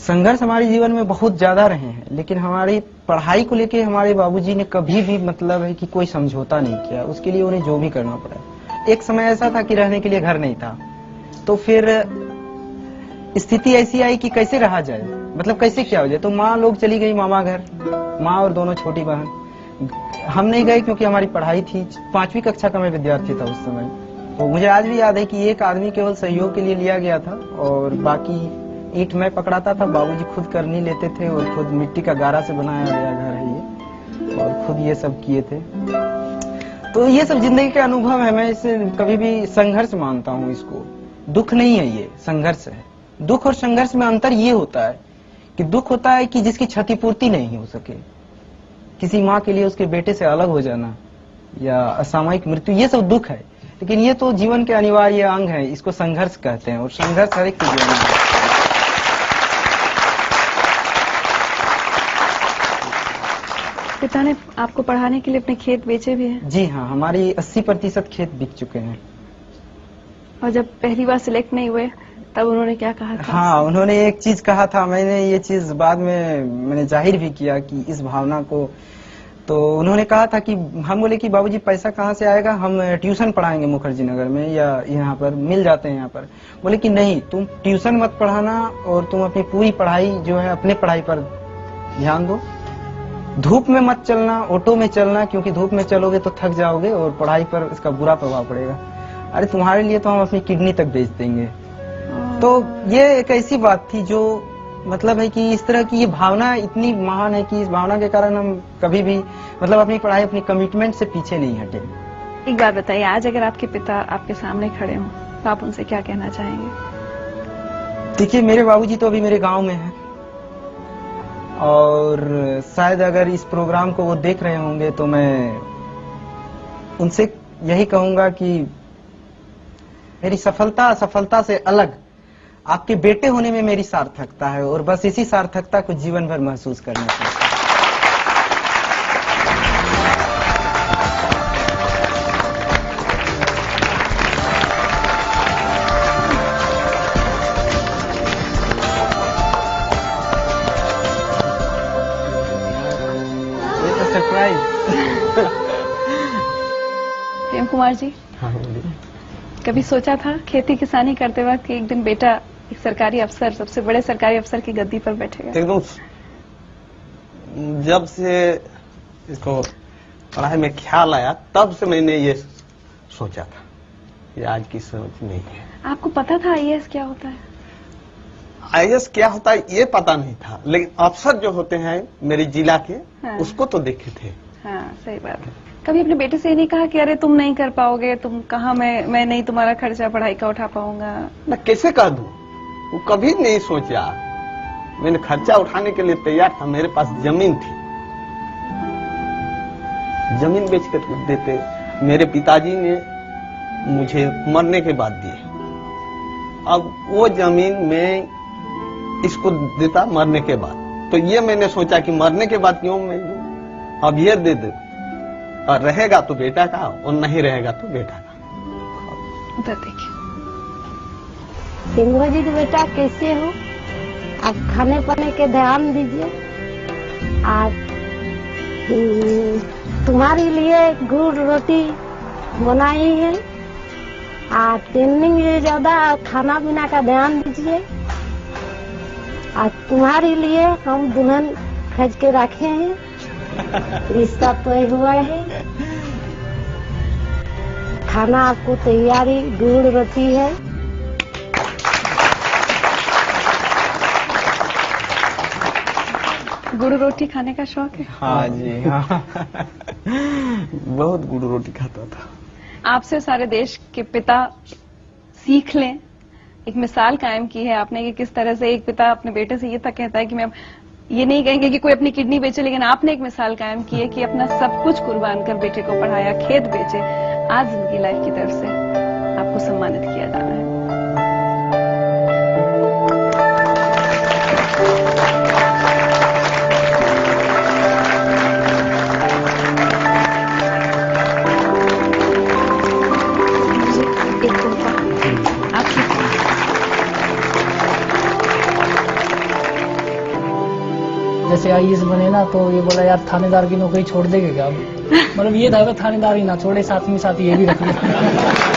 संघर्ष हमारे जीवन में बहुत ज्यादा रहे हैं, लेकिन हमारी पढ़ाई को लेके हमारे बाबूजी ने कभी भी मतलब है कि कोई समझौता नहीं किया। उसके लिए उन्हें जो भी करना पड़ा। एक समय ऐसा था कि रहने के लिए घर नहीं था, तो फिर स्थिति ऐसी आई कि कैसे रहा जाए, मतलब कैसे क्या हो जाए। तो माँ लोग चली गई मामा घर, माँ और दोनों छोटी बहन। हम नहीं गए क्योंकि हमारी पढ़ाई थी। 5वीं कक्षा का मैं विद्यार्थी था उस समय। तो मुझे आज भी याद है कि एक आदमी केवल सहयोग के लिए लिया गया था और बाकी ईंट मैं पकड़ाता था। बाबूजी खुद कर नहीं लेते थे और खुद मिट्टी का गारा से बनाया गया घर है ये, और खुद ये सब किए थे। तो ये सब जिंदगी के अनुभव है। मैं इसे कभी भी संघर्ष मानता हूँ इसको। दुख नहीं है, ये संघर्ष है। दुख और संघर्ष में अंतर ये होता है कि दुख होता है कि जिसकी क्षतिपूर्ति नहीं हो सके, किसी माँ के लिए उसके बेटे से अलग हो जाना या असामयिक मृत्यु, ये सब दुख है। लेकिन ये तो जीवन के अनिवार्य अंग है, इसको संघर्ष कहते हैं और संघर्ष हर एक के जीवन में है। पिता ने आपको पढ़ाने के लिए अपने खेत बेचे भी हैं? जी हाँ, हमारी 80% खेत बिक चुके हैं। और जब पहली बार सिलेक्ट नहीं हुए तब उन्होंने क्या कहा था? हाँ, उन्होंने एक चीज कहा था, मैंने ये चीज बाद में मैंने जाहिर भी किया कि इस भावना को। तो उन्होंने कहा था कि हम बोले कि बाबूजी पैसा कहाँ से आएगा, हम ट्यूशन पढ़ाएंगे मुखर्जी नगर में या यहाँ पर मिल जाते हैं यहाँ पर। बोले कि नहीं, तुम ट्यूशन मत पढ़ाना और तुम अपनी पूरी पढ़ाई जो है अपने पढ़ाई पर ध्यान दो। धूप में मत चलना, ऑटो में चलना, क्योंकि धूप में चलोगे तो थक जाओगे और पढ़ाई पर इसका बुरा प्रभाव पड़ेगा। अरे तुम्हारे लिए तो हम अपनी किडनी तक बेच देंगे। तो ये एक ऐसी बात थी जो मतलब है कि इस तरह की ये भावना इतनी महान है कि इस भावना के कारण हम कभी भी मतलब अपनी पढ़ाई, अपनी कमिटमेंट से पीछे नहीं हटे। एक बात बताइए, आज अगर आपके पिता आपके सामने खड़े हों तो आप उनसे क्या कहना चाहेंगे? देखिए, मेरे बाबूजी तो अभी मेरे गांव में हैं और शायद अगर इस प्रोग्राम को वो देख रहे होंगे तो मैं उनसे यही कहूंगा कि मेरी सफलता से अलग आपके बेटे होने में मेरी सार्थकता है और बस इसी सार्थकता को जीवन भर महसूस करना चाहिए। ये तो सरप्राइज। प्रेम कुमार जी, हाँ बोलिए। कभी सोचा था खेती किसानी करते वक्त कि एक दिन बेटा एक सरकारी अफसर, सबसे बड़े सरकारी अफसर की गद्दी पर बैठेगा? एकदम जब से इसको पढ़ाई में ख्याल आया तब से मैंने ये सोचा था, ये आज की सोच नहीं है। आपको पता था आईएएस क्या होता है? आईएएस क्या होता है ये पता नहीं था, लेकिन अफसर जो होते हैं मेरे जिला के, हाँ। उसको तो देखे थे। हाँ, सही बात है। कभी अपने बेटे से ये नहीं कहा कि अरे तुम नहीं कर पाओगे, तुम कहाँ, मैं नहीं तुम्हारा खर्चा पढ़ाई का उठा पाऊंगा? मैं कैसे कह दूं, वो कभी नहीं सोचा। मैंने खर्चा उठाने के लिए तैयार था, मेरे पास जमीन थी, जमीन बेच कर देते। मेरे पिताजी ने मुझे मरने के बाद दिए। अब वो जमीन मैं इसको देता मरने के बाद, तो ये मैंने सोचा कि मरने के बाद क्यों मैं दूं, अब ये दे दे, और रहेगा तो बेटा का और नहीं रहेगा तो बेटा का। उधर देखिए। सिंघू जी बेटा कैसे हो? आप खाने पाने के ध्यान दीजिए। आप तुम्हारे लिए गुड़ रोटी बनाई है। आप ट्रेनिंग में ज्यादा खाना पीना का ध्यान दीजिए। आज तुम्हारे लिए हम दुल्हन खज के रखे हैं, रिश्ता तय हुआ है। खाना आपको तैयारी गुड़ रोटी है। गुड़ रोटी खाने का शौक है? हाँ जी हाँ। बहुत गुड़ रोटी खाता था। आपसे सारे देश के पिता सीख लें, एक मिसाल कायम की है आपने कि किस तरह से एक पिता अपने बेटे से ये तक कहता है कि मैं ये नहीं कहेंगे कि कोई अपनी किडनी बेचे, लेकिन आपने एक मिसाल कायम की है कि अपना सब कुछ कुर्बान कर बेटे को पढ़ाया, खेत बेचे। आज जिंदगी लाइफ की तरफ से आपको सम्मानित किया जा रहा है। एक तोहफा आपकी जैसे आईएएस बने ना तो ये बोला यार थानेदार की नौकरी छोड़ देंगे क्या, मतलब ये था कि थानेदार ही ना छोड़े, साथ में साथ ये भी रख लिया।